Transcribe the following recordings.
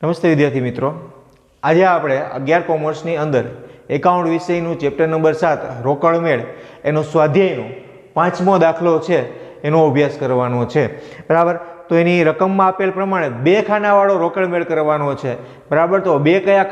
નમસ્તે વિદ્યાર્થી મિત્રો, આજે આપણે 11 કોમર્સની અંદર એકાઉન્ટ વિષયનું ચેપ્ટર નંબર 7 રોકડ મેળ એનો સ્વાધ્યાયનો 5મો દાખલો છે એનો અભ્યાસ કરવાનો છે. બરાબર. તો એની રકમમાં આપેલ પ્રમાણે 2 ખાનાવાળો રોકડ મેળ કરવાનો છે. બરાબર. તો કયા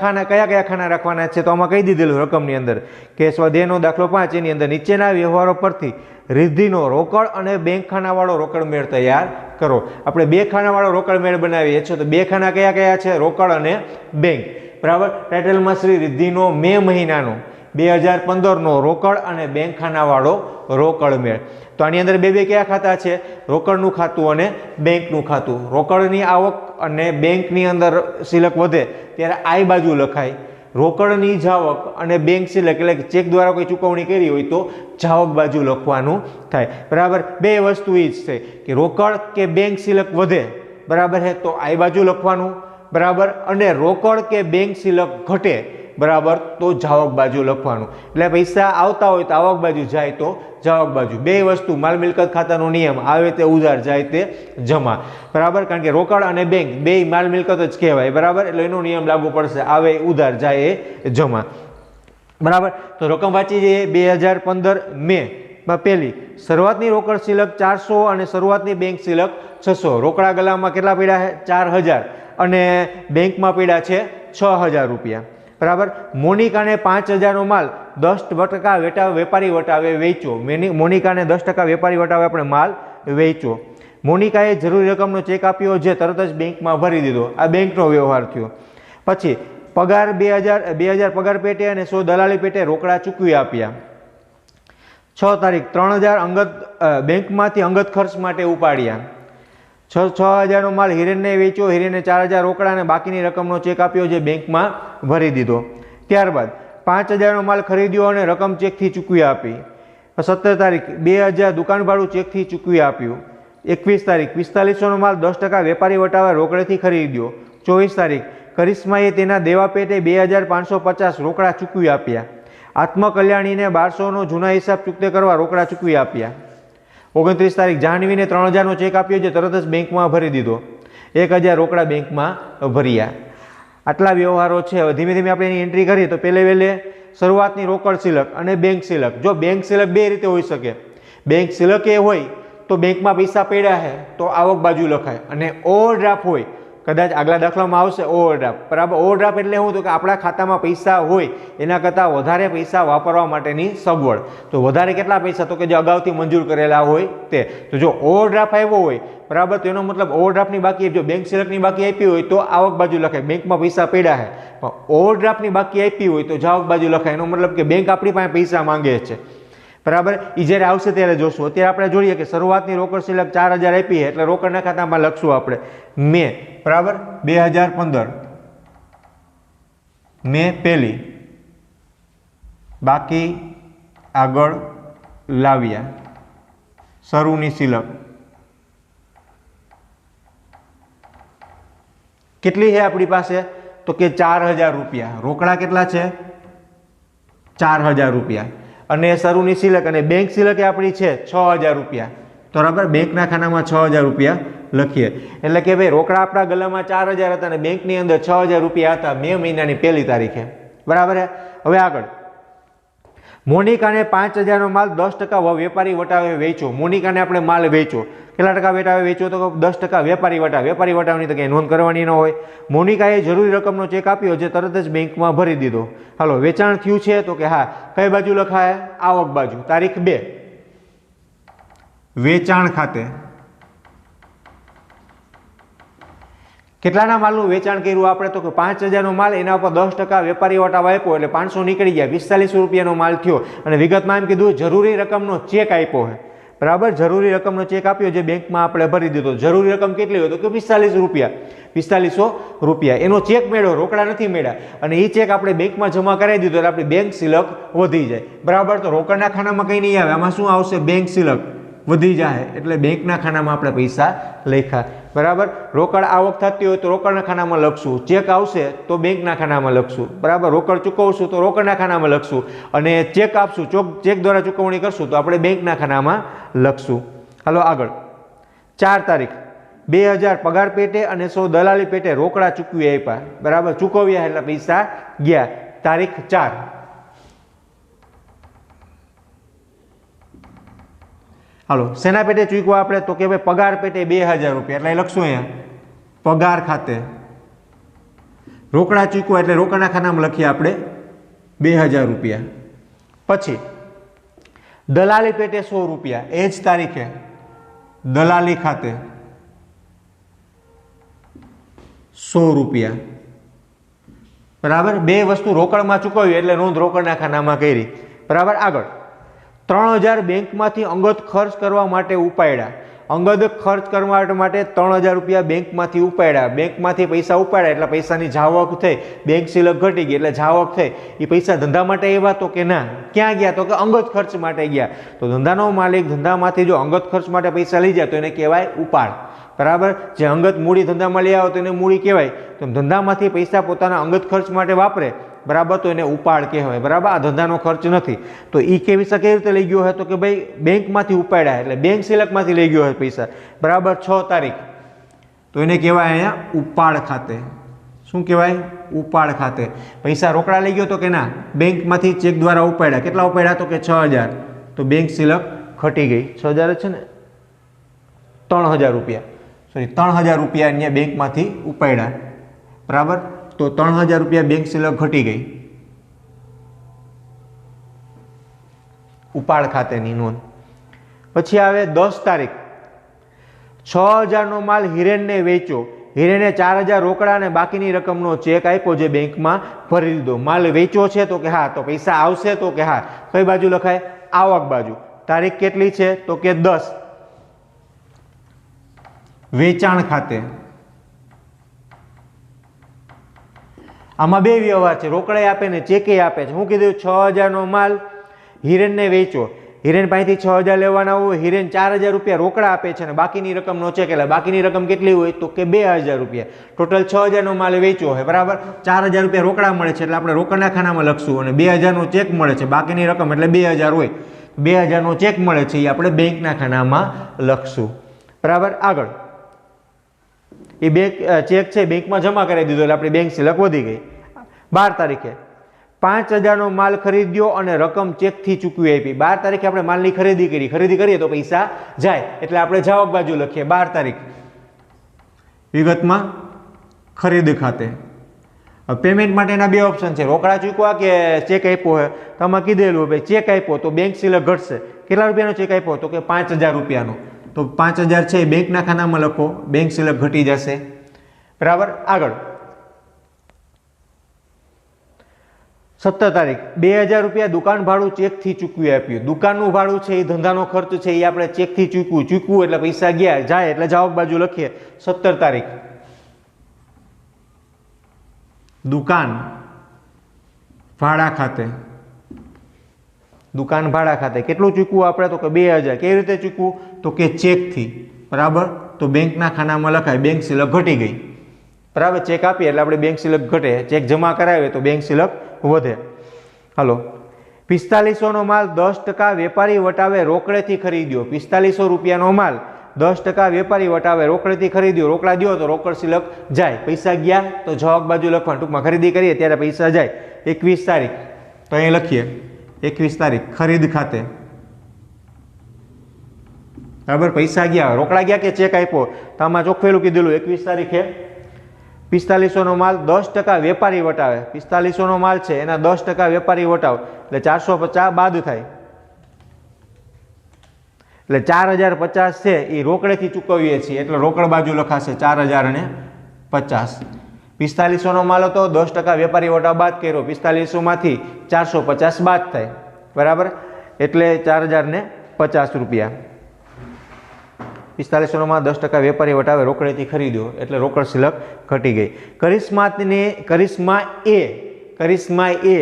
ખાના રાખવાના છે તો આમાં કહી દીધેલું રકમની અંદર કે સ્વાધ્યાયનો દાખલો 5 એની અંદર નીચેના વ્યવહારો પરથી રિદ્ધિનો રોકડ અને બેંક ખાનાવાળો રોકડ મેળ તૈયાર કરો. આપણે 2 ખાનાવાળો રોકડ મેળ બનાવીએ છીએ તો 2 ખાના કયા છે? રોકડ અને બેંક. બરાબર. ટાઇટલમાં શ્રી રિદ્ધિનો મે મહિનાનો 2015નો રોકડ અને બેંક ખાનાવાળો રોકડ મેળ. તો આની અંદર બે કયા ખાતા છે? રોકડનું ખાતું અને બેંકનું ખાતું. રોકડની આવક અને બેંકની અંદર સિલક વધે ત્યારે આઈ બાજુ લખાય. રોકડની જાવક અને બેંક સિલક એટલે કે ચેક દ્વારા કોઈ ચૂકવણી કરી હોય તો જાવક બાજુ લખવાનું થાય. બરાબર. બે વસ્તુ એ જ છે કે રોકડ કે બેંક સિલક વધે, બરાબર છે, તો આઈ બાજુ લખવાનું. બરાબર. અને રોકડ કે બેંક સિલક ઘટે, બરાબર, તો જાવક બાજુ લખવાનું. એટલે પૈસા આવતા હોય તો આવક બાજુ, જાય તો જાવક બાજુ. બે વસ્તુ માલ મિલકત ખાતાનો નિયમ, આવે તે ઉધાર, જાય તે જમા. બરાબર. કારણ કે રોકડ અને બેંક બે માલ મિલકત જ કહેવાય. બરાબર. એટલે એનો નિયમ લાગુ પડશે, આવે ઉધાર, જાય એ જમા. બરાબર. તો રકમ વાંચી જઈએ. 2015 મે પહેલી શરૂઆતની રોકડ સિલક 400 અને શરૂઆતની બેંક સિલક 600. રોકડા ગલામાં કેટલા પડ્યા છે? 4000 અને બેંકમાં પડ્યા છે 6000 રૂપિયા. બરાબર. મોનિકાને 5000નો માલ 10% વેપારી વટાવે વેચો. મોનિકાને 10% વેપારી વટાવે આપણે માલ વેચો. મોનિકાએ જરૂરી રકમનો ચેક આપ્યો જે તરત જ બેંકમાં ભરી દીધો. આ બેંકનો વ્યવહાર થયો. પછી પગાર 2000 પગાર પેટે અને 100 દલાલી પેટે રોકડા ચૂકવી આપ્યા. 6 તારીખ 3000 બેંકમાંથી અંગત ખર્ચ માટે ઉપાડ્યા. 6000નો માલ હિરેનને વેચ્યો. હિરેનને 4000 રોકડા અને બાકીની રકમનો ચેક આપ્યો જે બેંકમાં ભરી દીધો. ત્યારબાદ 5000નો માલ ખરીદ્યો અને રકમ ચેકથી ચૂકવી આપી. 17 તારીખ 2000 દુકાન ભાડું ચેકથી ચૂકવી આપ્યું. 21 તારીખ 4500નો માલ 10% વેપારી વટાવે રોકડેથી ખરીદ્યો. 24 તારીખ કરિશ્માએ તેના દેવા પેટે 2550 રોકડા ચૂકવી આપ્યા. આત્મકલ્યાણીને 1200નો જૂના હિસાબ ચૂકતે કરવા રોકડા ચૂકવી આપ્યા. 29 તારીખ જાહ્નવીને 3000નો ચેક આપ્યો જે તરત જ બેંકમાં ભરી દીધો. 1000 રોકડા બેંકમાં ભર્યા. આટલા વ્યવહારો છે. હવે ધીમે ધીમે આપણે એની એન્ટ્રી કરીએ તો પહેલે શરૂઆતની રોકડ સિલક અને બેંક સિલક. જો બેંક સિલક બે રીતે હોઈ શકે. બેંક સિલક એ હોય તો બેંકમાં પૈસા પડ્યા છે તો આવક બાજુ લખાય, અને ઓવરડ્રાફ્ટ હોય, કદાચ આગલા દાખલામાં આવશે ઓવરડ્રાફ્ટ. બરાબર. ઓવરડ્રાફ્ટ એટલે શું? તો કે આપણા ખાતામાં પૈસા હોય એના કરતાં વધારે પૈસા વાપરવા માટેની સગવડ. તો વધારે કેટલા પૈસા? તો કે જે અગાઉથી મંજૂર કરેલા હોય તે. તો જો ઓવરડ્રાફ્ટ આવ્યો હોય, બરાબર, તો એનો મતલબ ઓવરડ્રાફ્ટની બાકી, જો બેંક સિલકની બાકી આપી હોય તો આવક બાજુ લખાય, બેંકમાં પૈસા પડ્યા છે. પણ ઓવરડ્રાફ્ટની બાકી આપી હોય તો જાવક બાજુ લખાય. એનો મતલબ કે બેંક આપણી પાસે પૈસા માંગે છે. બરાબર. એ જ્યારે આવશે ત્યારે જોશું. અત્યારે આપણે જોઈએ કે શરૂઆતની રોકડ સિલક 4000 આપી છે એટલે રોકડના ખાતામાં લખશું આપણે મે. બરાબર. 2015 મે પહેલી બાકી આગળ લાવ્યા. શરૂની સિલક કેટલી છે આપણી પાસે? તો કે 4000 રૂપિયા. રોકડા કેટલા છે? 4000 રૂપિયા. અને શરૂની સિલક અને બેંક સિલક આપણી છે 6000 રૂપિયા. તો બરાબર. બેંકના ખાનામાં 6000 રૂપિયા લખીએ. એટલે કે ભાઈ રોકડા આપણા ગલામાં 4000 હતા અને બેંકની અંદર 6000 રૂપિયા હતા મે મહિનાની 1 તારીખે. બરાબર. હવે આગળ મોનિકાને 5000નો માલ 10% વેપારી વટાવે વેચો. મોનિકાને આપણે માલ વેચો. કેટલા ટકા વેટાવે વેચો? તો 10% વેપારી વટાવે. વેપારી વટાવની તો કંઈ નોંધ કરવાની ન હોય. મોનિકાએ જરૂરી રકમનો ચેક આપ્યો જે તરત જ બેંકમાં ભરી દીધો. હાલો, વેચાણ થયું છે તો કે હા. કઈ બાજુ લખાય? આવક બાજુ. તારીખ 2 વેચાણ ખાતે કેટલાના માલનું વેચાણ કર્યું આપણે? તો કે 5000નો માલ, એના ઉપર 10% વેપારી વટાવ આપ્યો એટલે 500 નીકળી ગયા. 4500 રૂપિયાનો માલ થયો. અને વિગતમાં એમ કીધું જરૂરી રકમનો ચેક આપ્યો છે. બરાબર. જરૂરી રકમનો ચેક આપ્યો જે બેંકમાં આપણે ભરી દીધો. જરૂરી રકમ કેટલી હોય? તો કે 45 રૂપિયા. 4500 રૂપિયા એનો ચેક મેળવ્યો, રોકડા નથી મળ્યા. અને એ ચેક આપણે બેંકમાં જમા કરાવી દીધો એટલે આપણી બેંક સિલક વધી જાય. બરાબર. તો રોકડના ખાનામાં કંઈ નહીં આવે. આમાં શું આવશે? બેંક સિલક વધી જાય એટલે બેંકના ખાનામાં આપણે પૈસા લખ્યા. બરાબર. રોકડ આવક થતી હોય તો રોકડના ખાનામાં લખશું. ચેક આવશે તો બેંકના ખાનામાં લખશું. બરાબર. રોકડ ચૂકવશું તો રોકડના ખાનામાં લખશું. અને ચેક આપશું, ચેક દ્વારા ચૂકવણી કરશું તો આપણે બેંકના ખાનામાં લખશું. હાલો આગળ. 4 તારીખ 2000 પગાર પેટે અને 100 દલાલી પેટે રોકડા ચૂકવી આપ્યા, બરાબર, ચૂકવ્યા એટલે પૈસા ગયા. તારીખ 4. હાલો, શેના પેટે ચૂકવા આપણે? તો કે ભાઈ પગાર પેટે 2000 રૂપિયા, એટલે લખશું અહીંયા પગાર ખાતે. રોકડા ચૂકવા એટલે રોકડા ખાનામાં લખીએ આપણે 2000 રૂપિયા. પછી દલાલી પેટે 100 રૂપિયા, એ જ તારીખે દલાલી ખાતે 100 રૂપિયા, બરાબર. બે વસ્તુ રોકડમાં ચૂકવી એટલે નોંધ રોકડના ખાનામાં કરી, બરાબર. આગળ 3000 બેંકમાંથી અંગત ખર્ચ કરવા માટે ઉપાડ્યા. અંગત ખર્ચ કરવા માટે 3000 રૂપિયા બેંકમાંથી ઉપાડ્યા. બેંકમાંથી પૈસા ઉપાડ્યા એટલે પૈસાની જાવક થઈ, બેંક સિલક ઘટી ગઈ એટલે જાવક થઈ. એ પૈસા ધંધા માટે આવ્યા તો કે ના? ક્યાં ગયા? તો કે અંગત ખર્ચ માટે ગયા. તો ધંધાનો માલિક ધંધામાંથી જો અંગત ખર્ચ માટે પૈસા લઈ જાય તો એને કહેવાય ઉપાડ, બરાબર. જે અંગત મૂડી ધંધામાં લઈ આવે તો એને મૂડી કહેવાય. તો ધંધામાંથી પૈસા પોતાના અંગત ખર્ચ માટે વાપરે, બરાબર, તો એને ઉપાડ કહેવાય, બરાબર. આ ધંધાનો ખર્ચ નથી. તો એ કેવી રીતે લઈ ગયો હોય? તો કે ભાઈ બેંકમાંથી ઉપાડ્યા એટલે બેંક સિલકમાંથી લઈ ગયો હોય પૈસા, બરાબર. 6 તારીખ, તો એને કહેવાય અહીંયા ઉપાડ ખાતે. શું કહેવાય? ઉપાડ ખાતે. પૈસા રોકડા લઈ ગયો તો કે ના? બેંકમાંથી ચેક દ્વારા ઉપાડ્યા. કેટલા ઉપાડ્યા? તો કે 6000. તો બેંક સિલક ઘટી ગઈ. 6000 છે ને, 3000 રૂપિયા, સોરી 3000 રૂપિયા અહીંયા બેંકમાંથી ઉપાડ્યા, બરાબર. તો 3000 રૂપિયા બેંક સિલક ઘટી ગઈ. ઉપાડ ખાતેની નોંધ. પછી આવે 10 તારીખ. 6000 નો માલ હિરેનને વેચો. હિરેને 4000 રોકડા અને બાકીની રકમનો ચેક આપ્યો જે બેંકમાં ભરી દીધો. માલ વેચો છે તો કે હા, તો પૈસા આવશે તો કે હા. કઈ બાજુ લખાય? આવક બાજુ. તારીખ કેટલી છે? તો કે 10. વેચાણ ખાતે. આમાં બે વ્યવહાર છે, રોકડે આપે ને ચેકે આપે છે. હું કીધું? 6000 નો માલ હિરેનને વેચો. હિરેન પાસેથી 6000 લેવાના હોય, હિરેન 4000 રૂપિયા રોકડા આપે છે અને બાકીની રકમનો ચેક. એટલે બાકીની રકમ કેટલી હોય? તો કે 2000 રૂપિયા. ટોટલ 6000 નો માલ વેચવો હોય, બરાબર. 4000 રૂપિયા રોકડા મળે છે એટલે આપણે રોકડના ખાનામાં લખશું અને 2000 નો ચેક મળે છે. બાકીની રકમ એટલે 2000 હોય. 2000 નો ચેક મળે છે એ આપણે બેંકના ખાનામાં લખશું, બરાબર. આગળ એ બેંક ચેક છે બેંકમાં જમા કરાવી દીધો એટલે આપણી બેંક સિલક વધી ગઈ. 12 તારીખે 5000 નો માલ ખરીદ્યો અને રકમ ચેકથી ચૂકવી આપી. 12 તારીખે આપણે માલની ખરીદી કરી. ખરીદી કરીએ તો પૈસા જાય એટલે આપણે જાવક બાજુ લખીએ 12 તારીખ. વિગતમાં ખરીદ ખાતે. પેમેન્ટ માટેના બે ઓપ્શન છે, રોકડા ચૂકવા કે ચેક આપ્યો હોય. તો આમાં કીધેલું ભાઈ ચેક આપ્યો તો બેંક સિલક ઘટશે. કેટલા રૂપિયાનો ચેક આપ્યો? તો કે 5000 રૂપિયાનો. તો 5000 છે એ બેંકના ખાનામાં લખો, બેંક સિલક ઘટી જશે, બરાબર. આગળ 17 તારીખ. 2000 રૂપિયા દુકાન ભાડું ચેકથી ચૂકવી આપ્યું. દુકાનનું ભાડું છે એ ધંધાનો ખર્ચ છે એ આપણે ચેકથી ચૂકવું એટલે પૈસા ગયા, જાય એટલે જાવક બાજુ લખીએ 17 તારીખ. દુકાન ભાડા ખાતે. દુકાન ભાડા ખાતે કેટલું ચૂકવું આપણે? તો કે 2000. કેવી રીતે ચૂકવું? તો કે ચેકથી, બરાબર. તો બેંકના ખાનામાં લખાય બેંક સિલક ઘટી ગઈ, બરાબર. ચેક આપીએ એટલે આપણે બેંક સિલક ઘટે, ચેક જમા કરાવીએ તો બેંક સિલક વધે. હાલો, 4500 નો માલ 10% વેપારી વટાવે રોકડેથી ખરીદ્યો. 4500 રૂપિયાનો માલ 10% વેપારી વટાવે રોકડેથી ખરીદ્યો. રોકડા દો તો રોકડ સિલક જાય, પૈસા ગયા તો જવાબ બાજુ લખવાનું. ટૂંકમાં ખરીદી કરીએ ત્યારે પૈસા જાય. 21 તારીખ, તો અહીં લખીએ 21 તારીખ ખરીદ ખાતે, બરાબર. પૈસા ગયા, રોકડા ગયા કે ચેક આપ્યો? તો આમાં ચોખ્ખેલું કીધેલું 21 તારીખે 4500 નો માલ 10% વેપારી વટાવે. 4500 નો માલ છે એના 10% વેપારી વટાવ એટલે 450 બાદ થાય એટલે 4050 છે એ રોકડેથી ચૂકવીએ છીએ એટલે રોકડ બાજુ લખાશે 4050. 4500 નો માલ હતો, 10% વેપારી વટાવ બાદ કર્યો, 4500 માંથી 450 બાદ થાય, બરાબર. એટલે 4050 રૂપિયા. 4500 નો માલ 10% વેપારી વટાવે રોકડેથી ખરીદ્યો એટલે રોકડ સિલક ઘટી ગઈ. કરિશ્મા એ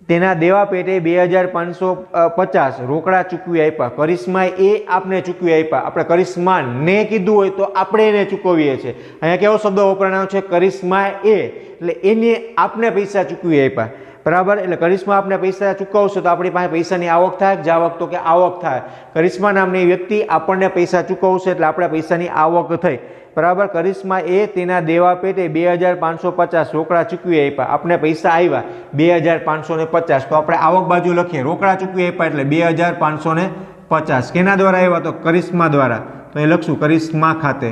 તેના દેવા પેટે 2550 રોકડા ચૂકવી આપ્યા. કરિશ્મા એ આપને ચૂકવી આપ્યા. આપણે કરિશ્મા ને કીધું હોય તો આપણે એને ચૂકવીએ છીએ. અહીંયા કેવો શબ્દ વપરાયો છે? કરિશ્મા એ, એટલે એને આપને પૈસા ચૂકવી આપ્યા, બરાબર, એટલે કરિશ્મા આપણે પૈસા ચૂકવશે તો આપણી પાસે પૈસાની આવક થાય, જાવક તો કે આવક થાય. કરિશ્મા નામની વ્યક્તિ આપણને પૈસા ચૂકવશે એટલે આપણે પૈસાની આવક થઈ. બરાબર, કરિશ્મા એ તેના દેવા પેટે 2550 રોકડા ચૂકવી આપ્યા. આપણે પૈસા આવ્યા 2550, તો આપણે આવક બાજુ લખીએ, રોકડા ચૂકવી આપ્યા એટલે 2550. કેના દ્વારા આવ્યા? તો કરિશ્મા દ્વારા. તો એ લખશું કરિશ્મા ખાતે.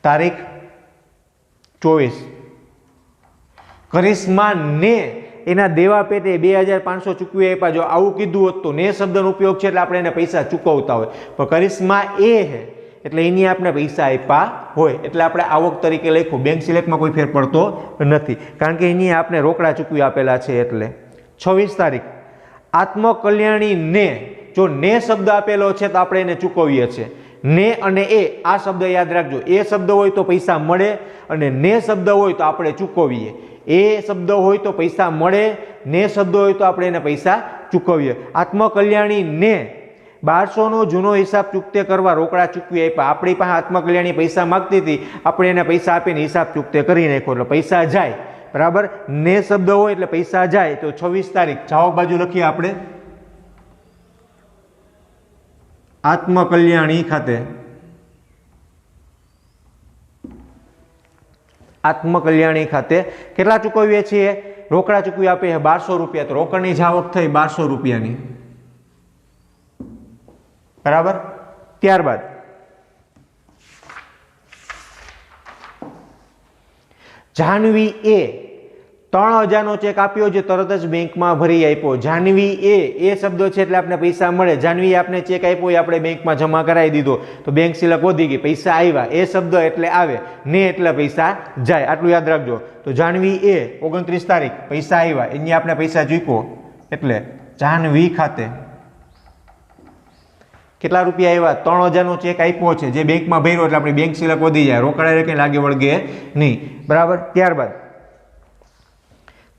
તારીખ 24. કરિશ્મા ને એના દેવા પેટે 2500 ચૂકવી આપ્યા. જો આવું કીધું હોત તો ને શબ્દનો ઉપયોગ છે એટલે આપણે એને પૈસા ચૂકવતા હોય, પણ કરિશ્મા એ હે એટલે એની આપણે પૈસા આપ્યા હોય એટલે આપણે આવક તરીકે લખ્યું. બેંક સિલેક્ટમાં કોઈ ફેર પડતો નથી કારણ કે એની આપણે રોકડા ચૂકવી આપેલા છે એટલે. 26 તારીખ. આત્મકલ્યાણી ને, જો ને શબ્દ આપેલો છે તો આપણે એને ચૂકવીએ છીએ. ને અને એ આ શબ્દ યાદ રાખજો. એ શબ્દ હોય તો પૈસા મળે અને ને શબ્દ હોય તો આપણે ચૂકવીએ. એ શબ્દ હોય તો પૈસા મળે, ને શબ્દ હોય તો આપણે એને પૈસા ચૂકવીએ. આત્મકલ્યાણી ને 1200નો જૂનો હિસાબ ચૂકતે કરવા રોકડા ચૂકવી આપ્યા. આપણી પાસે આત્મકલ્યાણી પૈસા માગતી હતી, આપણે એને પૈસા આપીને હિસાબ ચૂકતે કરી નાખ્યો એટલે પૈસા જાય. બરાબર, ને શબ્દ હોય એટલે પૈસા જાય. તો 26 તારીખ જાવક બાજુ લખીએ આપણે આત્મકલ્યાણી ખાતે. આત્મકલ્યાણી ખાતે કેટલા ચૂકવીએ છીએ? રોકડા ચૂકવી આપીએ 1200 રૂપિયા. તો રોકડની જાવક થઈ 1200 રૂપિયાની. બરાબર, ત્યારબાદ જાહ્નવી એ 3000નો ચેક આપ્યો જે તરત જ બેંકમાં ભરી આપ્યો. જાહ્નવી એ શબ્દો છે એટલે આપણે પૈસા મળે. જાહ્નવીએ આપણે ચેક આપ્યો એ આપણે બેંકમાં જમા કરાવી દીધો તો બેંક સિલક વધી ગઈ, પૈસા આવ્યા. એ શબ્દ એટલે આવે, ને એટલે પૈસા જાય. આટલું યાદ રાખજો. તો જાહ્નવી એ 29 તારીખ પૈસા આવ્યા, એની આપણે પૈસા ચૂક્યો એટલે જાહ્નવી ખાતે. કેટલા રૂપિયા આવ્યા? 3000નો ચેક આપ્યો છે જે બેંકમાં ભર્યો એટલે આપણી બેંક સિલક વધી જાય, રોકડા કંઈ લાગે વળગે નહીં. બરાબર, ત્યારબાદ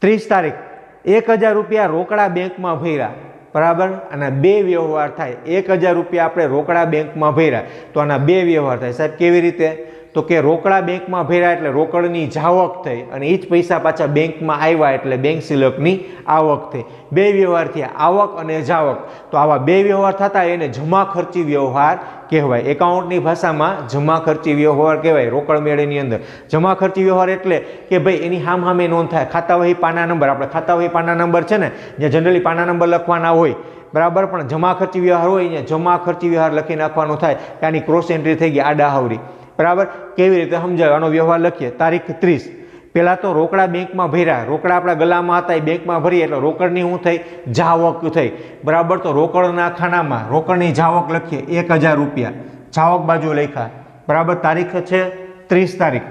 30 તારીખ 1000 રૂપિયા રોકડા બેંકમાં ભર્યા. બરાબર, આના બે વ્યવહાર થાય. 1000 રૂપિયા આપણે રોકડા બેંકમાં ભર્યા તો આના બે વ્યવહાર થાય. સાહેબ કેવી રીતે? તો કે રોકડા બેંકમાં ભર્યા એટલે રોકડની જાવક થઈ અને એ જ પૈસા પાછા બેંકમાં આવ્યા એટલે બેંક સિલકની આવક થઈ. બે વ્યવહાર થયા, આવક અને જાવક. તો આવા બે વ્યવહાર થતા એને જમા ખર્ચી વ્યવહાર કહેવાય. એકાઉન્ટની ભાષામાં જમા ખર્ચી વ્યવહાર કહેવાય. રોકડ મેળેની અંદર જમા ખર્ચી વ્યવહાર એટલે કે ભાઈ એની સામે નોંધ થાય. ખાતા વહી પાના નંબર, આપણે ખાતા વહી પાના નંબર છે ને, જ્યાં જનરલી પાના નંબર લખવાના હોય. બરાબર, પણ જમા ખર્ચી વ્યવહાર હોય અહીંયા જમા ખર્ચી વ્યવહાર લખી નાખવાનો થાય કે આની ક્રોસ એન્ટ્રી થઈ ગઈ આડાહવરી. બરાબર, કેવી રીતે સમજાય? આનો વ્યવહાર લખીએ. તારીખ 30. પહેલાં તો રોકડા બેંકમાં ભર્યા, રોકડા આપણા ગલામાં હતા એ બેંકમાં ભરીએ એટલે રોકડની શું થઈ? જાવક થઈ. બરાબર, તો રોકડના ખાનામાં રોકડની જાવક લખીએ 1000 રૂપિયા. જાવક બાજુ લખ્યા. બરાબર, તારીખ છે 30 તારીખ.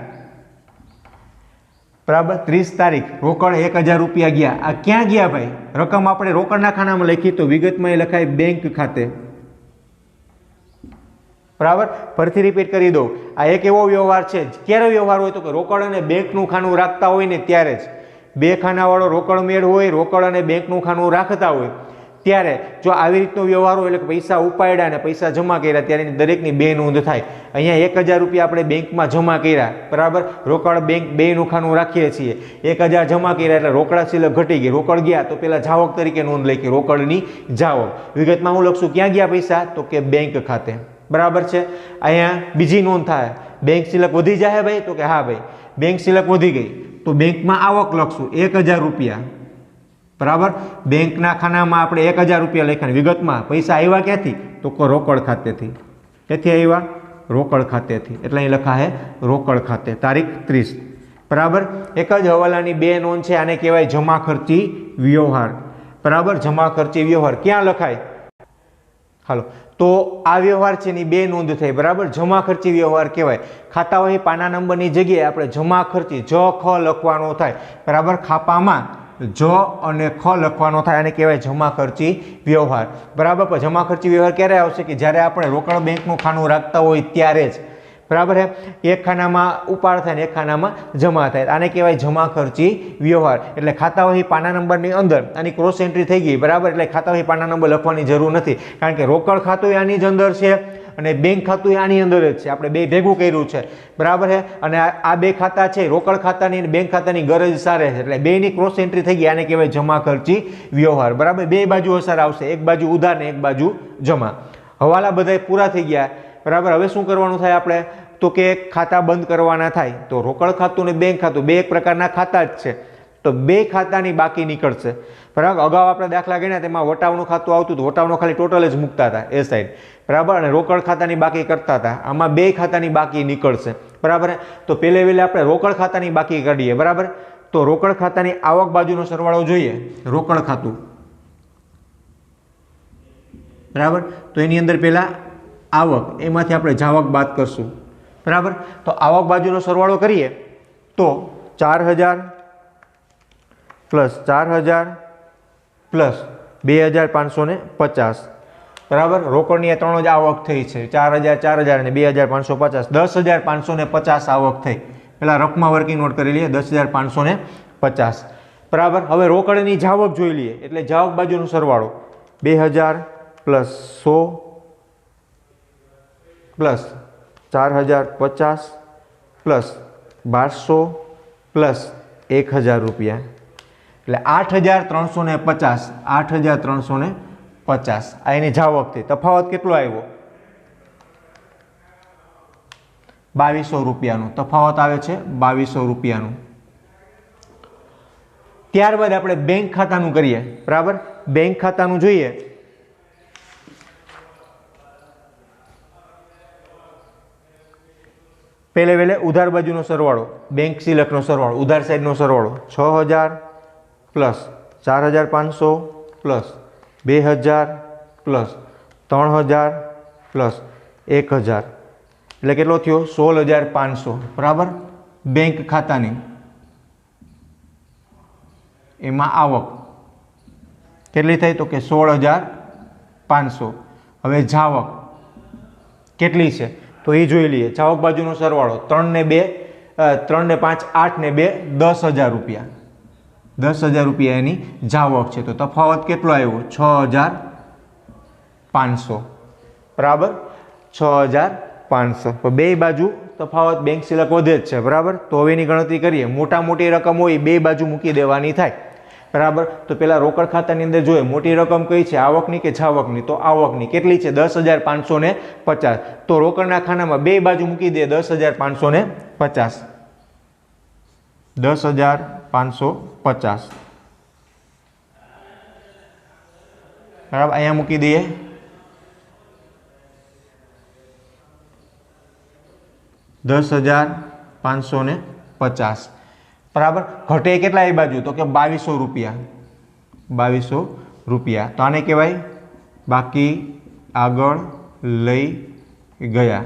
બરાબર, 30 તારીખ રોકડ 1000 રૂપિયા ગયા. આ ક્યાં ગયા ભાઈ? રકમ આપણે રોકડના ખાનામાં લખી તો વિગતમાં એ લખાય બેંક ખાતે. બરાબર, ફરીથી રિપીટ કરી દઉં. આ એક એવો વ્યવહાર છે, ક્યારે વ્યવહાર હોય તો કે રોકડ અને બેંકનું ખાનું રાખતા હોય ને ત્યારે જ. બે ખાનાવાળો રોકડ મેળ હોય, રોકડ અને બેંકનું ખાનું રાખતા હોય ત્યારે જો આવી રીતનો વ્યવહાર હોય એટલે કે પૈસા ઉપાડ્યા અને પૈસા જમા કર્યા ત્યારે દરેકની બે નોંધ થાય. અહીંયા 1000 રૂપિયા આપણે બેંકમાં જમા કર્યા. બરાબર, રોકડ બેંક બેનું ખાનું રાખીએ છીએ. 1000 જમા કર્યા એટલે રોકડા સિલક ઘટી ગઈ. રોકડ ગયા તો પેલા જાવક તરીકે નોંધ લખી, રોકડની જાવક. વિગતમાં હું લખશું ક્યાં ગયા પૈસા? તો કે બેંક ખાતે. બરાબર છે. અહીંયા બીજી નોંધ થાય, બેંક સિલક વધી જાય ભાઈ? તો કે હા ભાઈ, બેંક સિલક વધી ગઈ તો બેંકમાં આવક લખશું 1000 રૂપિયા. બરાબર, બેંકના ખાનામાં આપણે 1000 રૂપિયા લખ્યા. વિગતમાં પૈસા આવ્યા ક્યાંથી? તો કે રોકડ ખાતેથી. ક્યાંથી આવ્યા? રોકડ ખાતેથી. એટલે અહીં લખા હે રોકડ ખાતે. તારીખ 30. બરાબર, એક જ હવાલાની બે નોંધ છે, આને કહેવાય જમા ખર્ચી વ્યવહાર. બરાબર, જમા ખર્ચી વ્યવહાર ક્યાં લખાય? હાલો, તો આ વ્યવહાર છે એની બે નોંધ થઈ. બરાબર, જમા ખર્ચી વ્યવહાર કહેવાય. ખાતા હોય પાના નંબરની જગ્યાએ આપણે જમા ખર્ચી જ ખ લખવાનો થાય. બરાબર, ખાપામાં જ અને ખ લખવાનો થાય, આને કહેવાય જમા ખર્ચી વ્યવહાર. બરાબર, પણ જમા ખર્ચી વ્યવહાર ક્યારે આવશે? કે જ્યારે આપણે રોકડ બેંકનું ખાનું રાખતા હોય ત્યારે જ. બરાબર હે, એક ખાનામાં ઉપાડ થાય ને એક ખાનામાં જમા થાય, આને કહેવાય જમા ખર્ચી વ્યવહાર. એટલે ખાતા વહી પાના નંબરની અંદર આની ક્રોસ એન્ટ્રી થઈ ગઈ. બરાબર, એટલે ખાતા વહી પાના નંબર લખવાની જરૂર નથી કારણ કે રોકડ ખાતું આની જ અંદર છે અને બેંક ખાતું આની અંદર જ છે, આપણે બે ભેગું કર્યું છે, બરાબર છે। અને આ બે ખાતા છે રોકડ ખાતાની અને બેંક ખાતાની ગરજ સારે છે, એટલે બેની ક્રોસ એન્ટ્રી થઈ ગઈ, આને કહેવાય જમા ખર્ચી વ્યવહાર, બરાબર। બે બાજુ અસર આવશે, એક બાજુ ઉધાર ને એક બાજુ જમા। હવાલા બધા પૂરા થઈ ગયા, બરાબર। હવે શું કરવાનું થાય આપણે, તો કે ખાતા બંધ કરવાના થાય। તો રોકડ ખાતું ને બેંક ખાતું બે એક પ્રકારના ખાતા જ છે, તો બે ખાતાની બાકી નીકળશે, બરાબર। અગાઉ આપણે દાખલા ગણ્યા તેમાં વટાવનું ખાતું આવતું હતું, વટાવનું ખાલી ટોટલ જ મૂકતા હતા એ સાઈડ, બરાબર, અને રોકડ ખાતાની બાકી કરતા હતા। આમાં બે ખાતાની બાકી નીકળશે, બરાબર। તો પહેલે વહેલે આપણે રોકડ ખાતાની બાકી કાઢીએ, બરાબર। તો રોકડ ખાતાની આવક બાજુનો સરવાળો જોઈએ, રોકડ ખાતું, બરાબર। તો એની અંદર પહેલા આવક, એમાંથી આપણે જાવક બાદ કરશું, બરાબર। તો આવક બાજુનો સરવાળો કરીએ તો 4000 પ્લસ 4000 પ્લસ 2550, બરાબર। રોકડની આ ત્રણ જ આવક થઈ છે, 4000 4000 અને 2550, 10550 આવક થઈ। પેલા રફમાં વર્કિંગ નોટ કરી લઈએ, 10550, બરાબર। હવે રોકડની જાવક જોઈ લઈએ, એટલે જાવક બાજુનો સરવાળો 2000 પ્લસ 100 પ્લસ 4050 પ્લસ 1200 પ્લસ 1000 રૂપિયા, એટલે 8350, 8350 આ એની જાવક થઈ। તફાવત કેટલો આવ્યો, 2200 રૂપિયાનો તફાવત આવે છે, 2200 રૂપિયાનું। ત્યારબાદ આપણે બેંક ખાતાનું કરીએ, બરાબર। બેંક ખાતાનું જોઈએ પહેલે વહેલે ઉધાર બાજુનો સરવાળો, બેંક સિલકનો સરવાળો, ઉધાર સાઈડનો સરવાળો 6000 પ્લસ 4500 પ્લસ 2000 પ્લસ 3000 પ્લસ 1000, એટલે કેટલો થયો 16500, બરાબર। બેંક ખાતાની એમાં આવક કેટલી થઈ, તો કે 16500। હવે જાવક કેટલી છે તો એ જોઈ લઈએ, જાવક બાજુનો સરવાળો 3 ને 2 3 ને 5 8 ને 2 10000 રૂપિયા, 10000 રૂપિયા એની જાવક છે। તો તફાવત કેટલો આવ્યો, 6500, બરાબર, 6500। તો બે બાજુ તફાવત બેંક સિલક વધે જ છે, બરાબર। તો હવે એની ગણતરી કરીએ, મોટા મોટી રકમ હોય બે બાજુ મૂકી દેવાની થાય, બરાબર। તો પેલા રોકડ ખાતાની અંદર જોઈએ મોટી રકમ કઈ છે, આવકની કે જાવકની, તો આવકની કેટલી છે 10550, તો રોકડના ખાનામાં બે બાજુ મૂકી દે 10550, 10550, બરાબર। અહીંયા મૂકી દઈએ 10550, બરાબર। ઘટે કેટલા એ બાજુ, તો કે 2200 રૂપિયા, 2200 રૂપિયા। તો આને કહેવાય બાકી આગળ લઈ ગયા।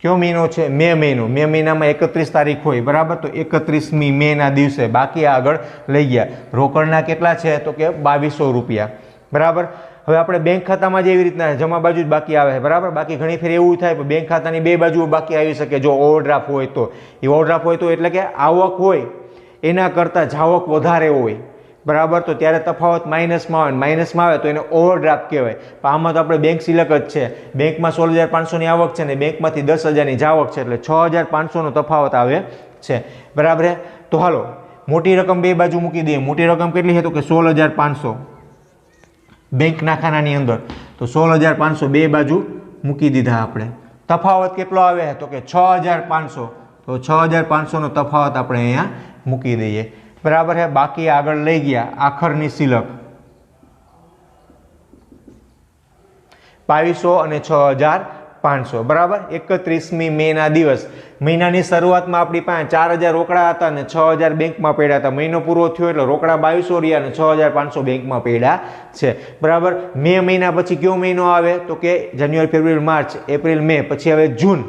કયો મહિનો છે, મે મહિનો, મે મહિનામાં 31 તારીખ હોય, બરાબર। તો 31મી મેના દિવસે બાકી આગળ લઈ ગયા। રોકડના કેટલા છે, તો કે 2200 રૂપિયા, બરાબર। હવે આપણે બેંક ખાતામાં જ એવી રીતના જમા બાજુ જ બાકી આવે છે, બરાબર। બાકી ઘણી ફેર એવું થાય કે બેંક ખાતાની બે બાજુ બાકી આવી શકે, જો ઓવરડ્રાફ્ટ હોય તો, એ ઓવરડ્રાફ્ટ હોય તો એટલે કે આવક હોય એના કરતાં જાવક વધારે હોય, બરાબર। તો ત્યારે તફાવત માઇનસમાં આવે, માઇનસમાં આવે તો એને ઓવરડ્રાફ્ટ કહેવાય। પણ આમાં તો આપણે બેંક સિલક જ છે, બેંકમાં 16500ની આવક છે ને બેંકમાંથી 10000ની જાવક છે, એટલે 6500નો તફાવત આવે છે, બરાબર। તો હાલો મોટી રકમ બે બાજુ મૂકી દઈએ, મોટી રકમ કેટલી છે, તો કે 16500 બેંકના ખાનાની અંદર, તો 16500 બે બાજુ મૂકી દીધા આપણે। તફાવત કેટલો આવે, તો કે 6500, તો 6500નો તફાવત આપણે અહીંયા મૂકી દઈએ, બરાબર છે। બાકી આગળ લઈ ગયા, આખરની સિલક 2200 અને 6500, બરાબર। 31મી મેના દિવસ, મહિનાની શરૂઆતમાં આપણી પાસે 4000 રોકડા હતા અને 6000 બેંકમાં પડ્યા હતા। મહિનો પૂરો થયો એટલે રોકડા 2200 રહ્યા અને 6500 બેંકમાં પડ્યા છે, બરાબર। મે મહિના પછી કયો મહિનો આવે, તો કે જાન્યુઆરી ફેબ્રુઆરી માર્ચ એપ્રિલ મે, પછી હવે જૂન,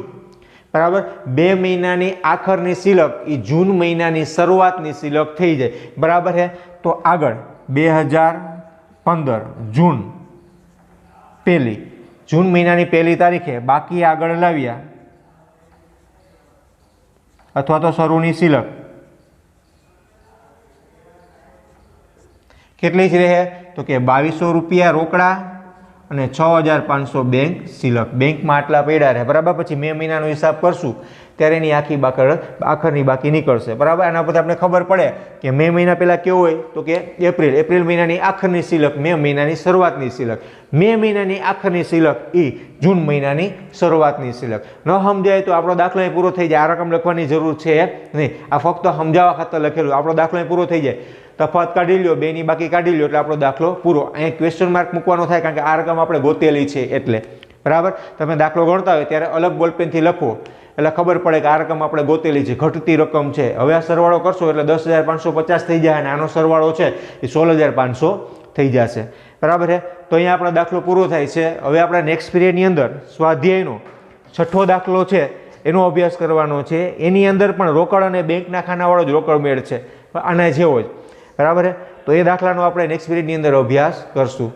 બરાબર। બે મહિનાની આખરની સિલક એ જૂન મહિનાની શરૂઆતની સિલક થઈ જાય, બરાબર છે। તો આગળ 2015 જૂન પહેલી, જૂન મહિનાની પહેલી તારીખે બાકી આગળ લાવ્યા અથવા તો શરૂની સિલક કેટલી જ રહે, તો કે 2200 રૂપિયા રોકડા અને 6500 બેંક સિલક. બેંકમાં આટલા પડ્યા રહે, બરાબર. પછી મે મહિનાનો હિસાબ કરશું ત્યારે એની આખરની બાકી નીકળશે, બરાબર. આના પરથી આપણે ખબર પડે કે મે મહિના પહેલાં કેવો હોય તો કે એપ્રિલ મહિનાની આખરની સિલક, મે મહિનાની શરૂઆતની સિલક. મે મહિનાની આખરની સિલક એ જૂન મહિનાની શરૂઆતની સિલક. ન સમજાય તો આપણો દાખલો પૂરો થઈ જાય. આ રકમ લખવાની જરૂર છે નહીં, આ ફક્ત સમજાવવા ખાતર લખેલું. આપણો દાખલો પૂરો થઈ જાય, તફાવત કાઢી લ્યો, બેની બાકી કાઢી લ્યો એટલે આપણો દાખલો પૂરો. અહીંયા ક્વેશ્ચન માર્ક મૂકવાનો થાય કારણ કે આ રકમ આપણે ગોતેલી છે એટલે, બરાબર. તમે દાખલો ગણતા હોય ત્યારે અલગ બોલપેનથી લખો એટલે ખબર પડે કે આ રકમ આપણે ગોતેલી છે, ઘટતી રકમ છે. હવે આ સરવાળો કરશો એટલે 10,550 થઈ જાય અને આનો સરવાળો છે એ 16,500 થઈ જશે, બરાબર છે. તો અહીંયા આપણો દાખલો પૂરો થાય છે. હવે આપણે નેક્સ્ટ પીરિયડની અંદર સ્વાધ્યાયનો 6થો દાખલો છે એનો અભ્યાસ કરવાનો છે. એની અંદર પણ રોકડ અને બેંકના ખાનાવાળો જ રોકડ મેળ છે, આના જેવો જ, બરાબર છે. તો એ દાખલાનો આપણે નેક્સ્ટ પીરિયડની અંદર અભ્યાસ કરશું.